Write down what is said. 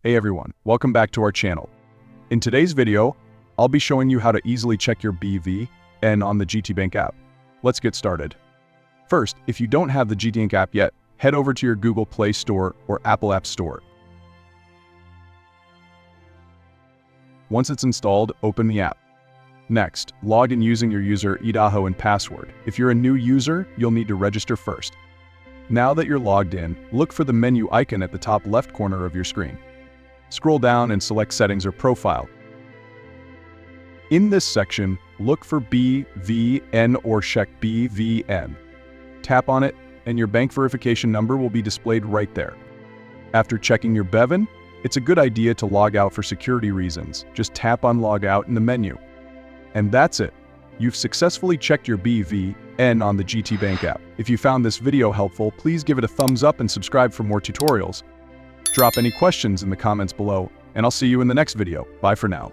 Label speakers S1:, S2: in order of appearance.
S1: Hey everyone, welcome back to our channel. In today's video, I'll be showing you how to easily check your BVN on the GTBank app. Let's get started. First, if you don't have the GTBank app yet, head over to your Google Play Store or Apple App Store. Once it's installed, open the app. Next, log in using your user Idaho and password. If you're a new user, you'll need to register first. Now that you're logged in, look for the menu icon at the top left corner of your screen. Scroll down and select Settings or Profile. In this section, look for BVN or check BVN. Tap on it, and your bank verification number will be displayed right there. After checking your BVN, it's a good idea to log out for security reasons. Just tap on Log Out in the menu. And that's it. You've successfully checked your BVN on the GTBank app. If you found this video helpful, please give it a thumbs up and subscribe for more tutorials. Drop any questions in the comments below, and I'll see you in the next video. Bye for now.